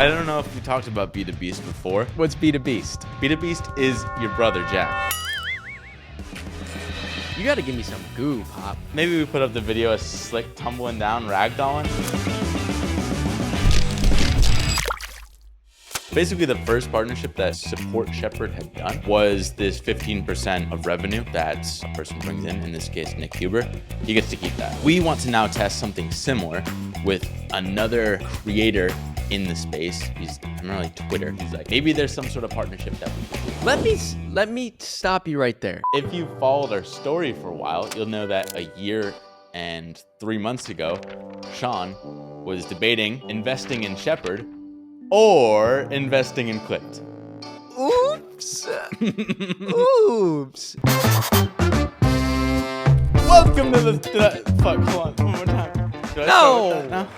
I don't know if we talked about Be the Beast before. What's Be the Beast? Be the Beast is your brother, Jack. You got to give me some goo, Pop. Maybe we put up the video of Slick tumbling down, ragdolling. Basically, the first partnership that Support Shepherd had done was this 15% of revenue that a person brings in this case, Nick Huber. He gets to keep that. We want to now test something similar with another creator in the space. He's primarily Twitter. He's like, maybe there's some sort of partnership that we can do. Let me stop you right there. If you followed our story for a while, you'll know that a year and 3 months ago, Shaan was debating investing in Shepherd or investing in Clipped. Oops. Oops. Welcome to the fuck, hold on, one more time. Should I start with that now?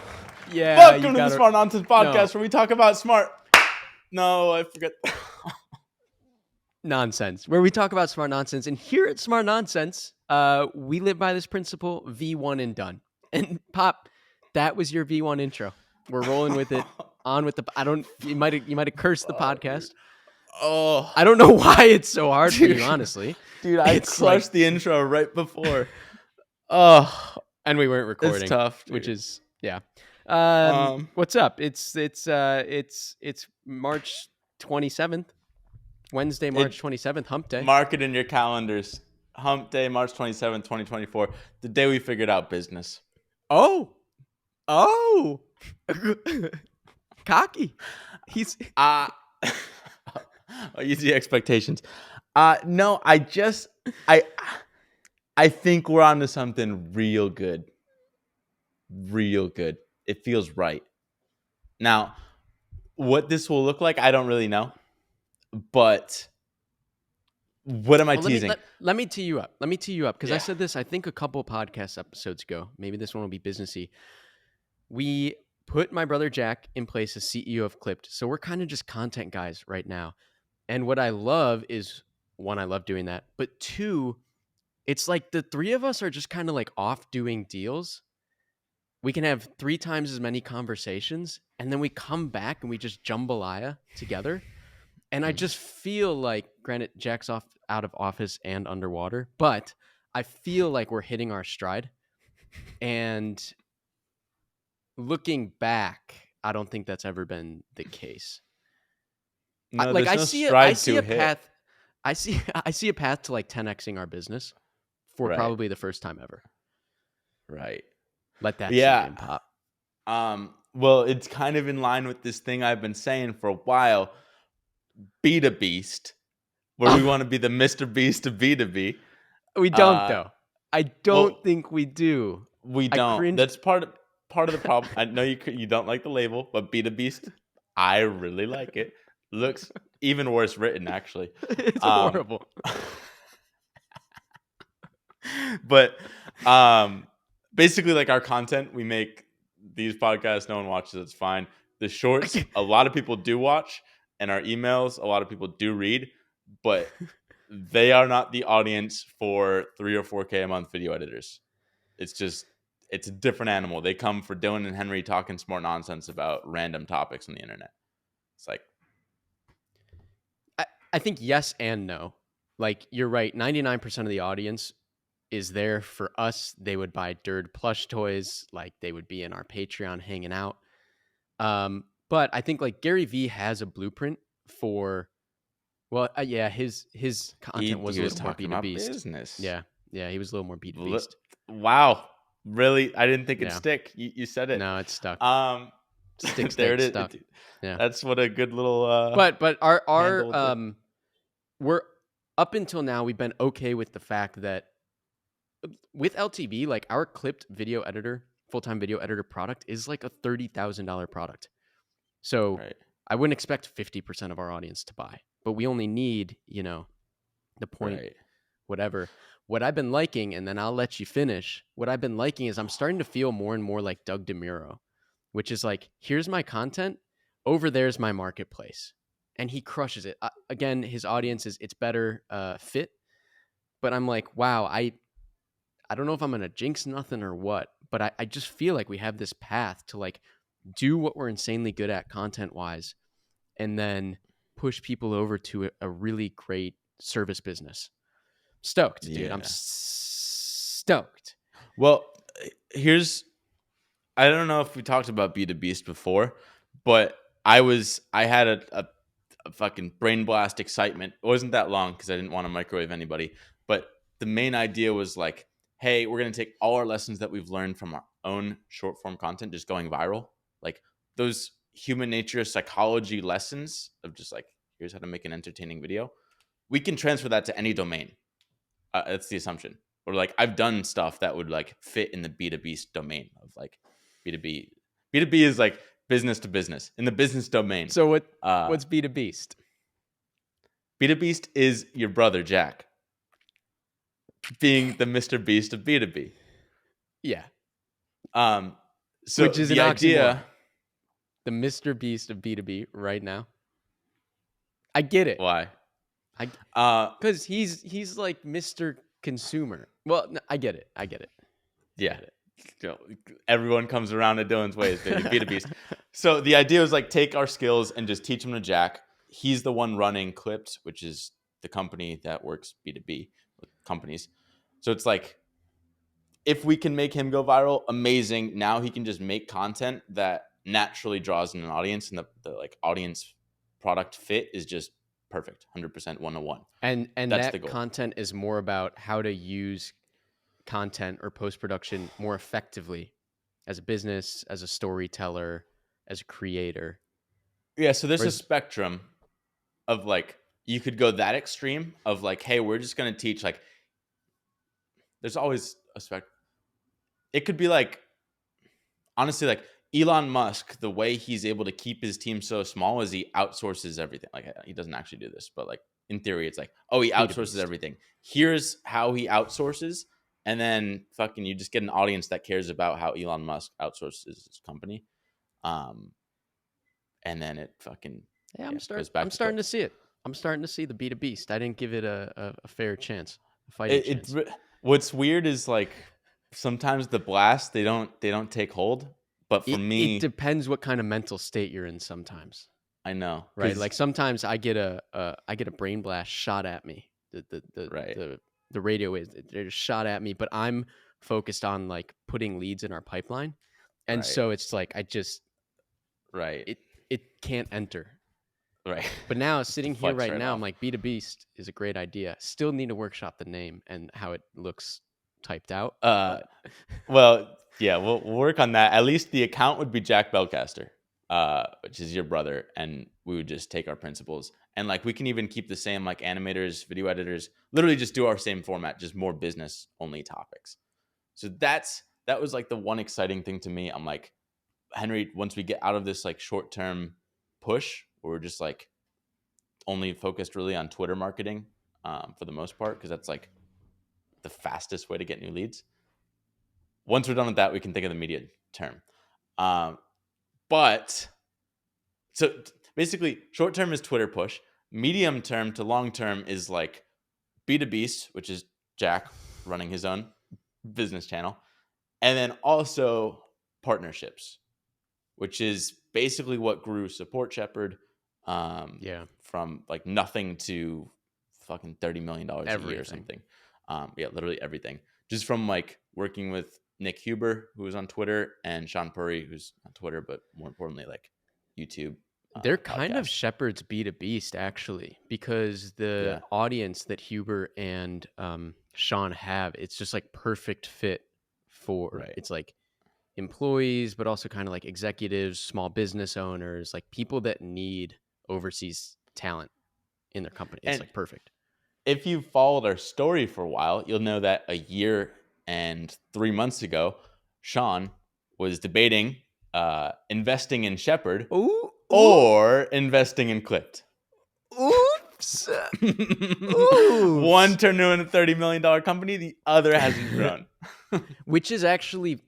Yeah. Welcome to the Smart Nonsense Podcast, where we talk about smart. No, I forget. Nonsense. Where we talk about smart nonsense. And here at Smart Nonsense, we live by this principle, V1 and done. And Pop, that was your V1 intro. We're rolling with it. On with the. You might have cursed the podcast. Oh, I don't know why it's so hard for you, honestly. Dude, I crushed the intro right before. Oh, and we weren't recording. It's tough, dude. Which is what's up? It's March 27th, Wednesday, March 27th, Hump Day. Mark it in your calendars. Hump Day, March 27th, 2024. The day we figured out business. Oh. Cocky. He's easy expectations. No, I think we're onto something real good. Real good. It feels right. Now, what this will look like, I don't really know. But what am I teasing? Let me tee you up. Because I said this, I think, a couple podcast episodes ago. Maybe this one will be businessy. We put my brother Jack in place as CEO of Clipped. So we're kind of just content guys right now. And what I love is, one, I love doing that. But two, it's like the three of us are just kind of like off doing deals. We can have 3 times as many conversations. And then we come back and we just jambalaya together. And I just feel like, granted, Jack's out of office and underwater. But I feel like we're hitting our stride. And looking back, I don't think that's ever been the case. No, I no see a path. I see a path to like 10xing our business for probably the first time ever. Right. Let that sink in, Pop. Well, it's kind of in line with this thing I've been saying for a while. Be the Beast, where we want to be the Mr. Beast of B2B. We don't though. I don't think we do. We don't. That's part of the problem. I know you don't like the label, but Be the Beast, I really like it. Looks even worse written, actually. It's horrible. But basically, like our content, we make these podcasts. No one watches. It's fine. The shorts, a lot of people do watch, and our emails, a lot of people do read, but they are not the audience for 3 or 4K a month video editors. It's a different animal. They come for Dylan and Henry talking smart nonsense about random topics on the internet. It's like, I think yes and no. Like, you're right. 99% of the audience is there for us. They would buy Dirt plush toys. Like, they would be in our Patreon hanging out. But I think like Gary Vee has a blueprint for, his content was a little more Be the Beast. Business. Yeah, he was a little more Be the Beast. Wow, really? I didn't think it'd stick. You said it. No, it's stuck. Stick there it is. Stuck. Yeah, that's what a good little. But our we're up until now we've been okay with the fact that with LTV, like our Clipped video editor, full-time video editor product is like a $30,000 product. So I wouldn't expect 50% of our audience to buy, but we only need, the point, whatever. What I've been liking, and then I'll let you finish. What I've been liking is I'm starting to feel more and more like Doug DeMuro, which is like, here's my content, over there's my marketplace. And he crushes it. Again, his audience it's better fit, but I'm like, wow, I don't know if I'm going to jinx nothing or what, but I just feel like we have this path to like do what we're insanely good at content wise, and then push people over to a really great service business. Stoked, dude. I'm Yeah. stoked. Well, I don't know if we talked about Be the Beast before, but I had a fucking brain blast excitement. It wasn't that long because I didn't want to microwave anybody. But the main idea was like, hey, we're gonna take all our lessons that we've learned from our own short form content, just going viral, like those human nature psychology lessons of just like, here's how to make an entertaining video. We can transfer that to any domain. That's the assumption. Or like I've done stuff that would like fit in the B2B domain of like B2B. B2B is like business to business in the business domain. So Uh, what's Be the Beast? B2Beast is your brother Jack being the Mr. Beast of B2B. Yeah. So Which is the an idea, oxymoron. The Mr. Beast of B2B right now. I get it. why? Because he's like Mr. Consumer. Well, no, I get it. Yeah. Everyone comes around to Dylan's ways, baby. B2Beast. So the idea was like take our skills and just teach them to Jack. He's the one running Clipped, which is the company that works B2B with companies. So it's like, if we can make him go viral, amazing. Now he can just make content that naturally draws in an audience, and the like audience product fit is just perfect, 100% 101. And That's the that goal. content is more about how to use content or post-production more effectively as a business, as a storyteller, as a creator. Yeah, so there's a Whereas spectrum of like, you could go that extreme of like, hey, we're just going to teach, like, there's always a spectrum. It could be like, honestly, like Elon Musk, the way he's able to keep his team so small is he outsources everything. Like, he doesn't actually do this, but like in theory, it's like, oh, he outsources B2Beast. everything. Here's how he outsources. And then fucking you just get an audience that cares about how Elon Musk outsources his company. And then it fucking goes back I'm to starting to clips. see it. I'm starting to see the B2Beast. I didn't give it a fair chance, a fighting chance. What's weird is like sometimes the blast they don't take hold. But for It me, depends what kind of mental state you're in sometimes. I know, Right? Like sometimes I get a brain blast shot at me. right, The radio is they're just shot at me, but I'm focused on like putting leads in our pipeline. And right, so it's like right, it can't enter. right. But now Just to sitting here flex right right now, I'm off. like, Be the Beast is a great idea. Still need to workshop the name and how it looks typed out. But Well, yeah, we'll work on that. At least the account would be Jack Belcaster, which is your brother, and we would just take our principles and like we can even keep the same like animators, video editors, literally just do our same format, just more business only topics. So that was like the one exciting thing to me. I'm like, Henry, once we get out of this like short term push, where we're just like only focused really on Twitter marketing for the most part, because that's like the fastest way to get new leads. Once we're done with that, we can think of the medium term. But so basically, short term is Twitter push. Medium term to long term is like B2Beast, which is Jack running his own business channel. And then also partnerships, which is basically what grew Support Shepherd from like nothing to fucking $30 million a year or something. Literally everything. Just from like working with Nick Huber, who was on Twitter, and Shaan Puri, who's on Twitter, but more importantly, like YouTube. they're kind of Podcast. Shepard's B2Beast, actually, because the Yeah. audience that Huber and Sean have, it's just like perfect fit for Right. it's like employees, but also kind of like executives, small business owners, like people that need overseas talent in their company. It's And like perfect. if you've followed our story for a while, you'll know that a year and 3 months ago, Sean was debating investing in Shepherd Ooh, or investing in Clipped. oops. Oops. One turned into a $30 million company, the other hasn't grown. Which is actually,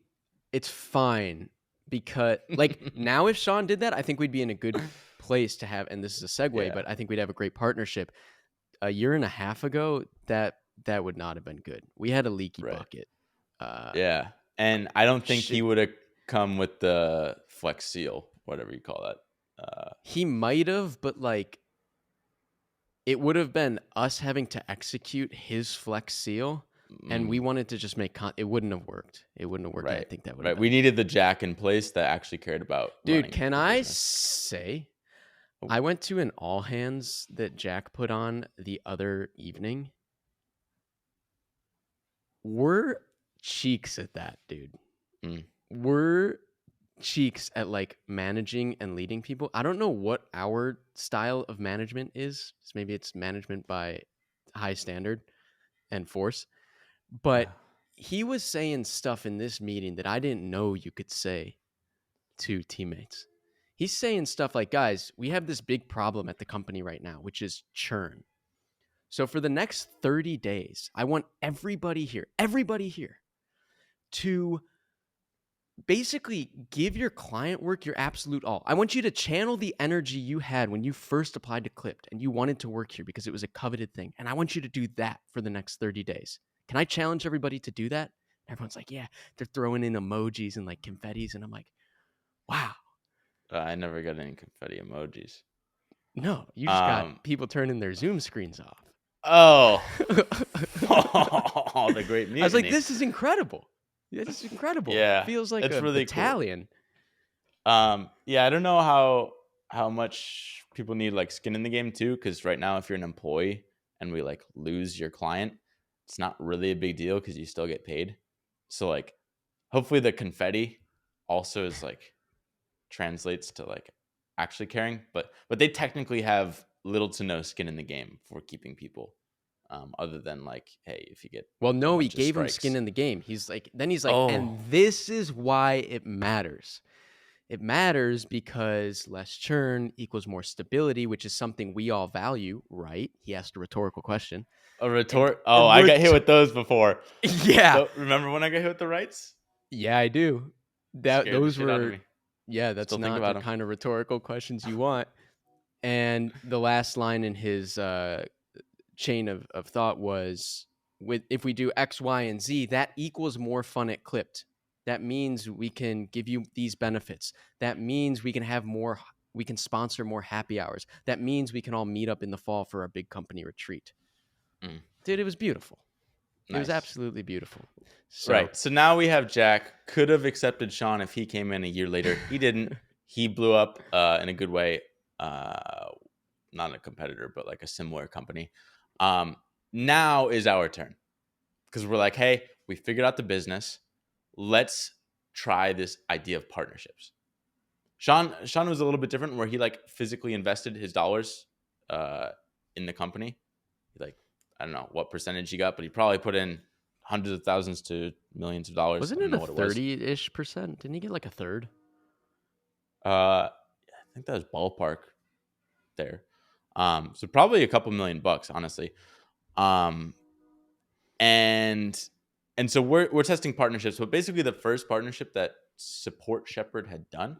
it's fine because like now if Sean did that, I think we'd be in a good place to have, and this is a segue, Yeah. but I think we'd have a great partnership. A year and a half ago, that would not have been good. We had a leaky Right. bucket. Yeah. And I don't think he Shit. would have come with the Flex Seal, whatever you call that. He might have, but like it would have been us having to execute his Flex Seal, and we wanted to just make it wouldn't have worked. It wouldn't have worked. And I Right. think that would have Right. been. We needed the Jack in place that actually cared about Dude, running can the I business. say Oh. I went to an all hands that Jack put on the other evening. We're cheeks at that, dude. Mm. We're cheeks at like managing and leading people. I don't know what our style of management is. Maybe it's management by high standard and force. But he was saying stuff in this meeting that I didn't know you could say to teammates. He's saying stuff like, guys, we have this big problem at the company right now, which is churn. So for the next 30 days, I want everybody here to basically give your client work your absolute all. I want you to channel the energy you had when you first applied to Clipped and you wanted to work here because it was a coveted thing. And I want you to do that for the next 30 days. Can I challenge everybody to do that? Everyone's like, yeah, they're throwing in emojis and like confettis. And I'm like, wow. I never got any confetti emojis. No, you just got people turning their Zoom screens off. Oh, oh, the great mutiny. I was like, this is incredible. This is incredible. Yeah, It feels like it's a really battalion. Cool. Yeah, I don't know how much people need like skin in the game too, because right now if you're an employee and we like lose your client, it's not really a big deal because you still get paid. So like, hopefully the confetti also is like translates to like actually caring, but they technically have little to no skin in the game for keeping people, other than like, hey, if you get no, he bunch of gave him strikes. skin in the game. He's like, and Oh. this is why it matters. It matters because less churn equals more stability, which is something we all value, right? He asked a rhetorical question. I got hit with those before. Yeah. So, remember when I got hit with the rights? Yeah, I do. Scared the shit out of me. Yeah, that's Still think not about the 'em. kind of rhetorical questions you want. And the last line in his chain of thought was, if we do X, Y, and Z, that equals more fun at Clipped. That means we can give you these benefits. That means we can sponsor more happy hours. That means we can all meet up in the fall for our big company retreat. Dude, it was beautiful. Nice. It was absolutely beautiful. Right. So now we have Jack. Could have accepted Shaan if he came in a year later. He didn't. He blew up in a good way. Not a competitor, but like a similar company. Now is our turn because we're like, hey, we figured out the business. Let's try this idea of partnerships. Shaan was a little bit different, where he like physically invested his dollars in the company. Like, I don't know what percentage he got, but he probably put in hundreds of thousands to millions of dollars. Wasn't it a 30-ish%? Didn't he get like a third? I think that was ballpark there. So probably a couple $1,000,000, honestly. And so we're testing partnerships. But basically, the first partnership that Support Shepherd had done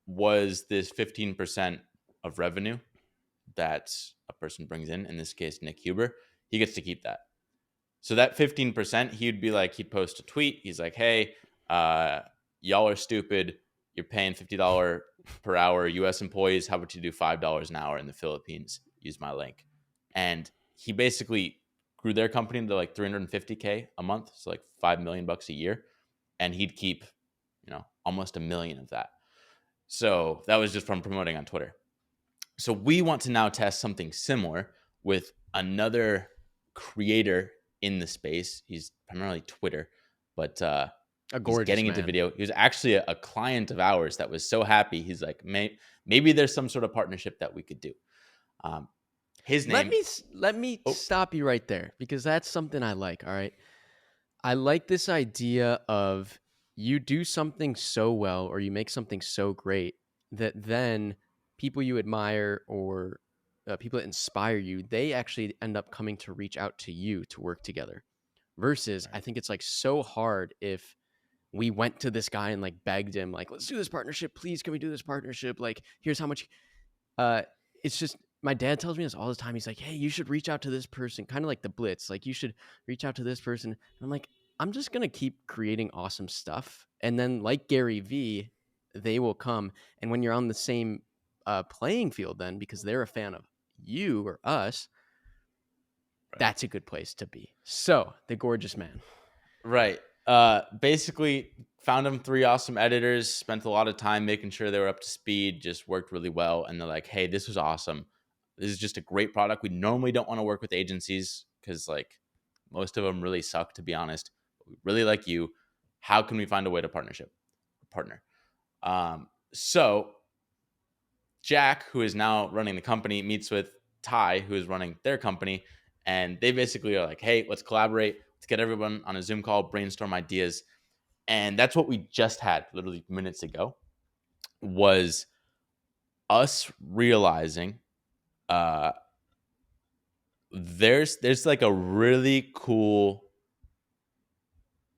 was this 15% of revenue that a person brings in this case, Nick Huber, he gets to keep that. So that 15%, he'd post a tweet. He's like, hey, y'all are stupid. You're paying $50 per hour US employees. How about you do $5 an hour in the Philippines? Use my link. And he basically grew their company to like $350K a month. So like $5 million a year. And he'd keep, almost $1 million of that. So that was just from promoting on Twitter. So we want to now test something similar with another creator in the space. He's primarily Twitter, but he's getting into video. He was actually a client of ours that was so happy. He's like, maybe there's some sort of partnership that we could do. His name. Let me stop you right there, because that's something I like. All right, I like this idea of you do something so well, or you make something so great that then people you admire or people that inspire you, they actually end up coming to reach out to you to work together. Versus, I think it's like so hard if we went to this guy and like begged him, like, let's do this partnership. Please, can we do this partnership? Like, here's how much. It's just, my dad tells me this all the time. He's like, hey, you should reach out to this person. Kind of like the Blitz. Like, you should reach out to this person. And I'm like, I'm just going to keep creating awesome stuff. And then like Gary V, they will come. And when you're on the same playing field then, because they're a fan of you or us, that's a good place to be. So the gorgeous man. Right. Basically found them 3 awesome editors, spent a lot of time making sure they were up to speed, just worked really well. And they're like, hey, this was awesome. This is just a great product. We normally don't want to work with agencies because like most of them really suck, to be honest. We really like you. How can we find a way to partner? So Jack, who is now running the company, meets with Ty, who is running their company, and they basically are like, hey, let's collaborate. Let's get everyone on a Zoom call, brainstorm ideas. And that's what we just had literally minutes ago, was us realizing there's like a really cool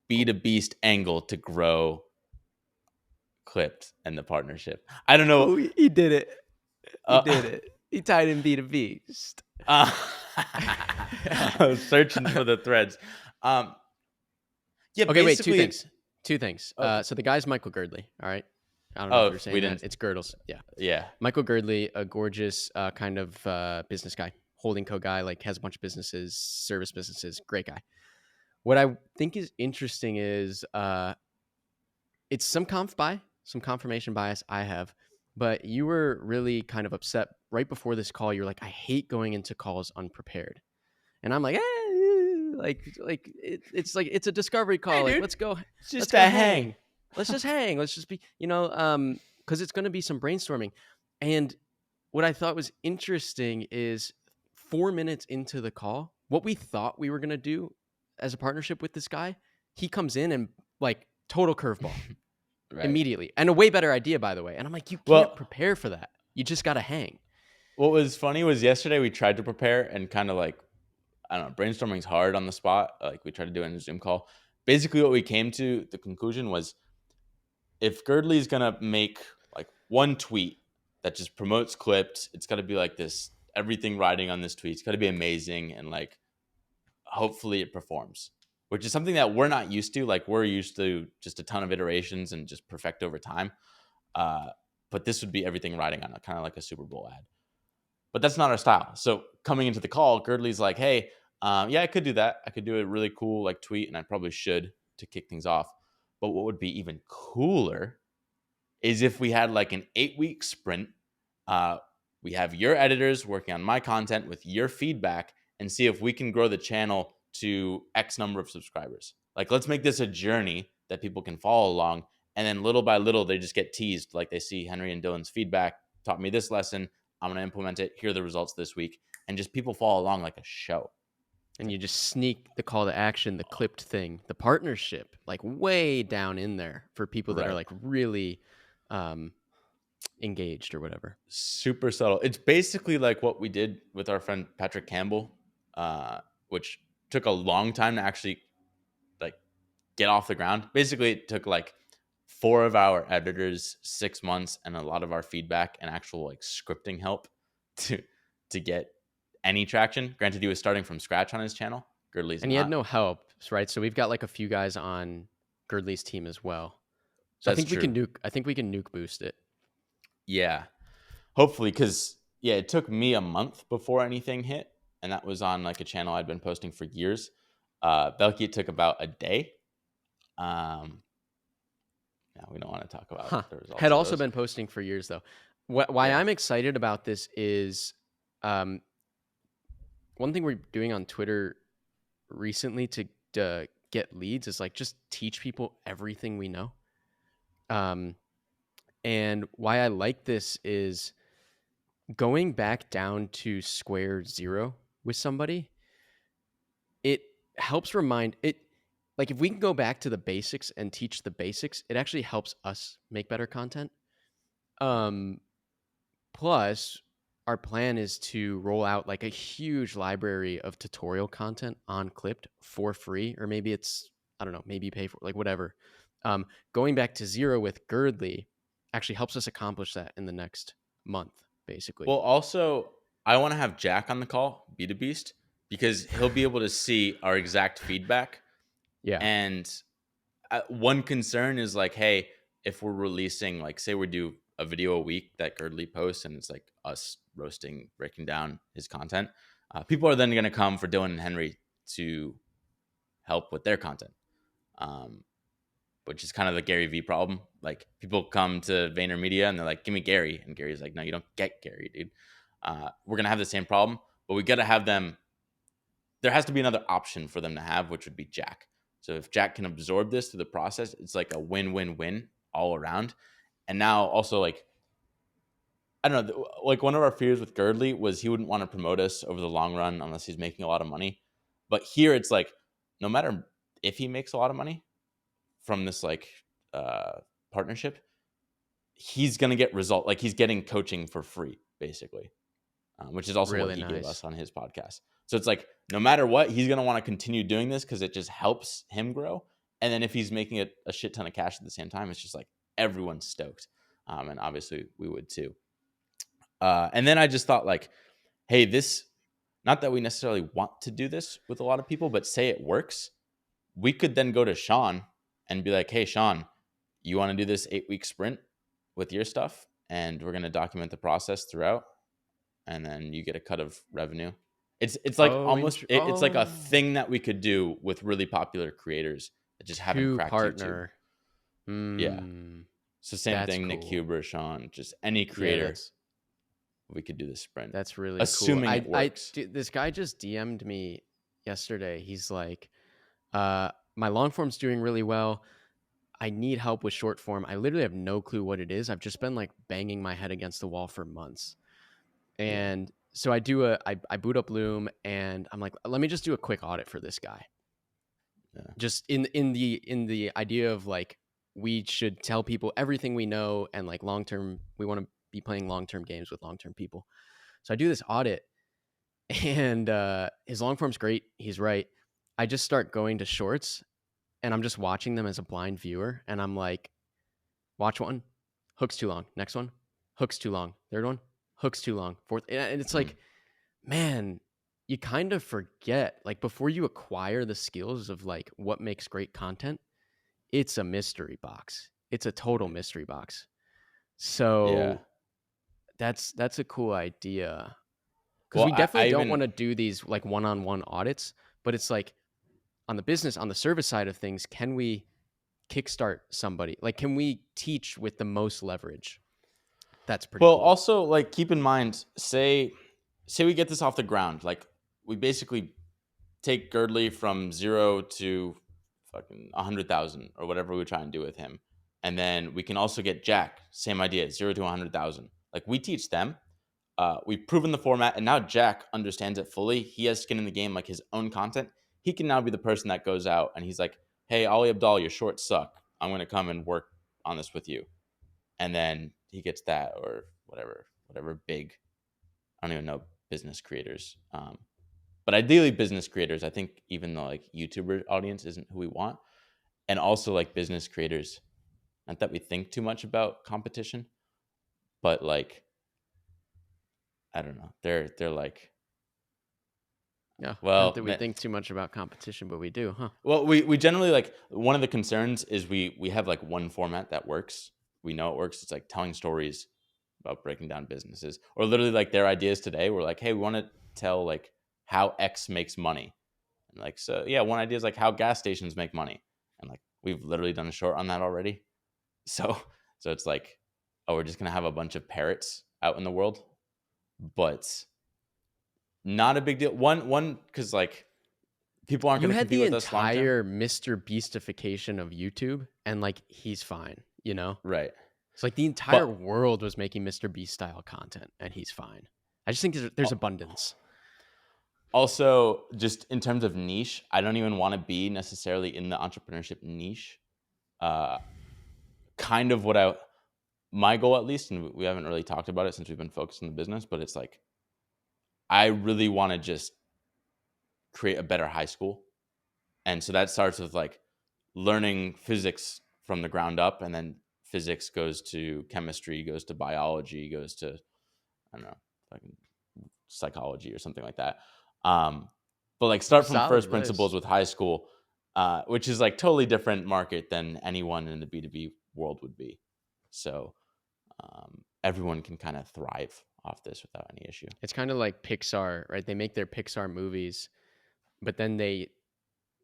B2Beast angle to grow Clipped and the partnership. I don't know. Oh, he did it. He Uh, did it. He tied in B2Beast. I was searching for the threads. Yeah, Okay, wait, basically. Two things. Oh, So the guy's Michael Girdley, all right? I don't know if you were we saying that. didn't. It's Girdles. Yeah. Yeah. Michael Girdley, a gorgeous kind of business guy, holding co guy, like has a bunch of businesses, service businesses, great guy. What I think is interesting is it's some confirmation bias I have, but you were really kind of upset right before this call. You're like, I hate going into calls unprepared. And I'm like, it's like it's a discovery call. Hey, like, dude, let's go, it's just let's go a hang. hang. Let's just hang. Let's just be, because it's going to be some brainstorming. And what I thought was interesting is 4 minutes into the call, what we thought we were going to do as a partnership with this guy, he comes in and like total curveball Right. immediately, and a way better idea, by the way. And I'm like, you can't prepare for that. You just got to hang. What was funny was yesterday we tried to prepare and kind of like, I don't know, brainstorming's hard on the spot. Like we tried to do it in a Zoom call. Basically, what we came to the conclusion was if Girdley's gonna make like one tweet that just promotes Clipped, it's got to be like this, everything riding on this tweet. It's got to be amazing and like hopefully it performs, which is something that we're not used to. Like we're used to just a ton of iterations and just perfect over time. But this would be everything riding on it, kind of like a Super Bowl ad. But that's not our style. So coming into the call, Girdley's like, hey, yeah, I could do that. I could do a really cool like tweet, and I probably should to kick things off. But what would be even cooler is if we had like an 8-week sprint. We have your editors working on my content with your feedback and see if we can grow the channel to X number of subscribers. Like, let's make this a journey that people can follow along. And then little by little, they just get teased. Like they see Henry and Dylan's feedback, taught me this lesson. I'm going to implement it. Here are the results this week. And just people follow along like a show. And you just sneak the call to action, the clipped thing, the partnership, like way down in there for people that are like really engaged or whatever. Super subtle. It's basically like what we did with our friend Patrick Campbell, which took a long time to actually like get off the ground. Basically, it took like 4 of our editors 6 months and a lot of our feedback and actual like scripting help to get any traction. Granted, he was starting from scratch on his channel. Girdley's and he had no help, right? So we've got like a few guys on Girdley's team as well. So I think we can nuke boost it. Yeah, hopefully, because yeah, it took me a month before anything hit, and that was on like a channel I'd been posting for years. Belky, it took about a day. Yeah, we don't want to talk about the results. Had also been posting for years though. Why I'm excited about this is one thing we're doing on Twitter recently to get leads is like just teach people everything we know. And why I like this is going back down to square zero with somebody. It helps remind it. Like if we can go back to the basics and teach the basics, it actually helps us make better content. Plus, our plan is to roll out like a huge library of tutorial content on Clipped for free, or maybe it's, I don't know, maybe you pay for like whatever. Going back to zero with Girdley actually helps us accomplish that in the next month, basically. Well, also, I want to have Jack on the call, Be the Beast, because he'll be able to see our exact feedback Yeah. And one concern is like, hey, if we're releasing, like, say we do a video a week that Girdley posts, and it's like us roasting, breaking down his content, people are then going to come for Dylan and Henry to help with their content, which is kind of the Gary V problem. Like, people come to VaynerMedia and they're like, give me Gary. And Gary's like, no, you don't get Gary, dude. We're going to have the same problem, but we got to have them. There has to be another option for them to have, which would be Jack. So if Jack can absorb this through the process, it's like a win-win-win all around. And now also, like, I don't know, like, one of our fears with Girdley was he wouldn't want to promote us over the long run unless he's making a lot of money. But here it's like, no matter if he makes a lot of money from this, like, uh, partnership, he's going to get result. Like, he's getting coaching for free, basically, which is also what Really he gave us nice. on his podcast. So it's like, no matter what, he's going to want to continue doing this because it just helps him grow. And then if he's making a shit ton of cash at the same time, it's just like everyone's stoked. And obviously we would too. And then I just thought, like, hey, this, not that we necessarily want to do this with a lot of people, but say it works, we could then go to Shaan and be like, hey, Shaan, you want to do this 8-week sprint with your stuff? And we're going to document the process throughout. And then you get a cut of revenue. It's like almost, it's like a thing that we could do with really popular creators that just haven't To cracked YouTube. partner. Yeah. So same That's thing, Nick cool. Huber, Shaan, just any Yeah, creator, we could do the sprint, that's really cool. assuming it works. Dude, this guy just DM'd me yesterday. He's like, my long form's doing really well. I need help with short form. I literally have no clue what it is. I've just been like banging my head against the wall for months. Yeah. And so I boot up Loom and I'm like, let me just do a quick audit for this guy. Yeah. Just in the idea of like, we should tell people everything we know, and like long term, we want to be playing long term games with long term people. So I do this audit, and his long form's great. He's right. I just start going to shorts, and I'm just watching them as a blind viewer, and I'm like, watch one, hooks too long. Next one, hooks too long. Third one, hooks too long. Fourth, and it's like, man, you kind of forget, like, before you acquire the skills of like what makes great content, it's a mystery box. It's a total mystery box. Yeah. So that's a cool idea, because Well, we definitely I don't even, want to do these like one-on-one audits, but it's like, on the business, on the service side of things, can we kickstart somebody? Like, can we teach with the most leverage? That's pretty well, cool. also, like, keep in mind, say we get this off the ground, like, we basically take Girdley from 0 to fucking 100,000 or whatever we try and do with him. And then we can also get Jack, same idea, 0 to 100,000. Like, we teach them. We've proven the format, and now Jack understands it fully. He has skin in the game, like his own content. He can now be the person that goes out and he's like, hey, Ali Abdal, your shorts suck. I'm going to come and work on this with you. And then he gets that, or whatever big, I don't even know, business creators. But ideally business creators. I think even the like YouTuber audience isn't who we want. And also like business creators, not that we think too much about competition, but like, I don't know. They're like, Yeah, not well, that we think too much about competition, but we do, huh? well, we generally, like, one of the concerns is we have like one format that works. We know it works. It's like telling stories about breaking down businesses, or literally like their ideas today. We're like, hey, we want to tell like how X makes money. And like, so yeah, one idea is like how gas stations make money. And like, we've literally done a short on that already. So, so it's like, oh, we're just going to have a bunch of parrots out in the world, but not a big deal. One, cause like people aren't You going to had compete the with us long term. entire Mr. Beastification of YouTube, and like, he's fine, you know? Right. It's like the entire But world was making Mr. Beast style content, and he's fine. I just think there's abundance. also, just in terms of niche, I don't even want to be necessarily in the entrepreneurship niche. Uh, kind of what my goal, at least, and we haven't really talked about it since we've been focused on the business, but it's like, I really want to just create a better high school. And so that starts with like learning physics from the ground up, and then physics goes to chemistry, goes to biology, goes to, I don't know, fucking psychology or something like that. But like, start from Solid first principles list. with high school, which is like totally different market than anyone in the B2B world would be. So everyone can kind of thrive off this without any issue. It's kind of like Pixar, right? They make their Pixar movies, but then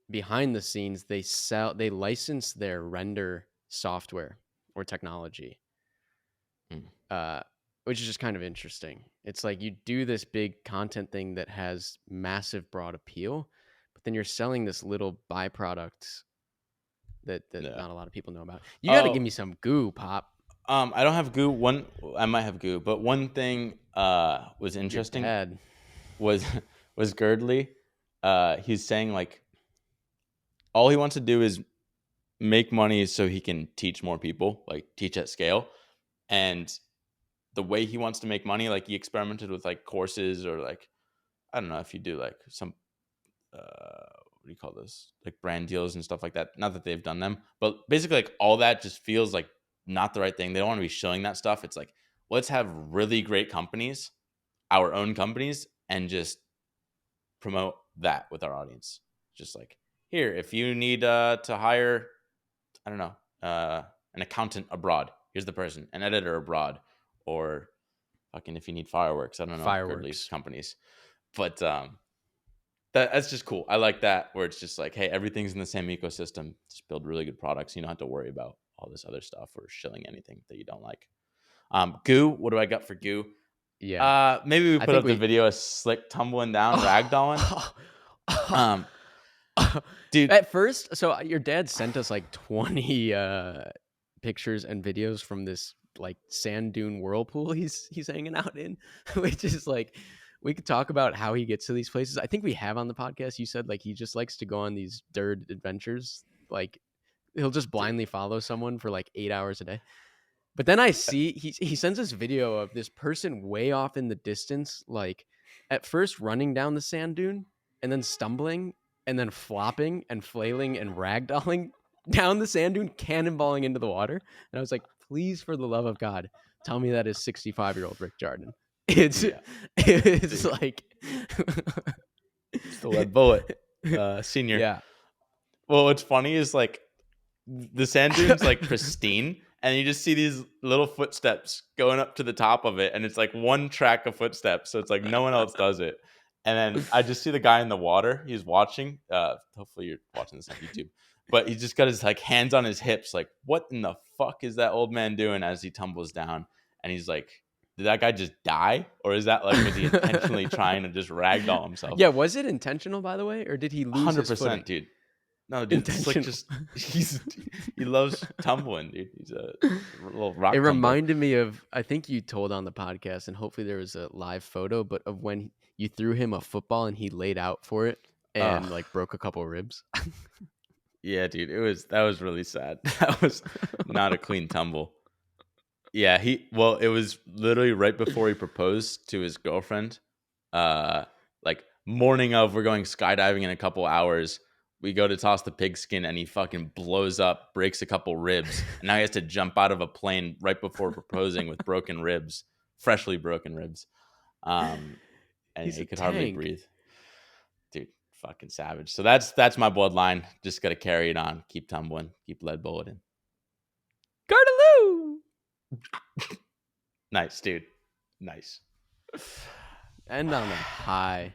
behind the scenes, they license their render software or technology, Mm. which is just kind of interesting. It's like you do this big content thing that has massive broad appeal, but then you're selling this little byproduct that Yeah. not a lot of people know about. You got to give Oh, me some goo, Pop. I don't have goo. I might have goo, but one thing was Your interesting dad. was was Girdley. He's saying like all he wants to do is make money so he can teach more people, like teach at scale. And the way he wants to make money, like he experimented with like courses or like I don't know if you do like some what do you call this? Like brand deals and stuff like that. Not that they've done them, but basically like all that just feels like not the right thing. They don't want to be showing that stuff. It's like let's have really great companies, our own companies, and just promote that with our audience. Just like here, if you need to hire, I don't know, an accountant abroad, here's the person, an editor abroad, or fucking if you need fireworks, I don't know, Girdley's Fireworks. companies. But that's just cool. I like that where it's just like, hey, everything's in the same ecosystem. Just build really good products. You don't have to worry about all this other stuff or shilling anything that you don't like. Goo, what do I got for goo? Yeah. Maybe we I put think up the we video of Slick tumbling down, ragdolling. Um, dude, At first, so your dad sent us like 20 pictures and videos from this like sand dune whirlpool he's hanging out in, which is like we could talk about how he gets to these places. I think we have on the podcast. You said like he just likes to go on these dirt adventures. Like he'll just dude, blindly follow someone for like 8 hours a day. But then I see he sends this video of this person way off in the distance, like at first running down the sand dune and then stumbling and then flopping and flailing and ragdolling down the sand dune, cannonballing into the water. And I was like, please, for the love of God, tell me that is 65-year-old Rick Jardon. yeah, It's dude, like it's the lead bullet, senior. yeah. Well, what's funny is like the sand dune's like pristine, and you just see these little footsteps going up to the top of it, and it's like one track of footsteps, so it's like no one else does it. And then I just see the guy in the water. He's watching. Hopefully you're watching this on YouTube, but he just got his like hands on his hips, like what in the fuck is that old man doing as he tumbles down? And he's like, did that guy just die, or is that like was he intentionally trying to just ragdoll himself? Yeah, was it intentional by the way, or did he lose his 100%, footing? dude. No, dude, Slick Intentional. just he loves tumbling, dude. He's a little It rock tumbler. reminded me of, I think you told on the podcast, and hopefully there was a live photo, but of when you threw him a football and he laid out for it Ugh. and like broke a couple ribs. Yeah, dude. That was really sad. That was not a clean tumble. Yeah, it was literally right before he proposed to his girlfriend. Like morning of we're going skydiving in a couple hours. We go to toss the pigskin and he fucking blows up, breaks a couple ribs. And now he has to jump out of a plane right before proposing with broken ribs, freshly broken ribs. And He's he a could hardly tank. breathe. Dude, fucking savage. So that's my bloodline. Just gotta carry it on. Keep tumbling. Keep lead bulleting. Gardeloo! Nice, dude. Nice. End on a high.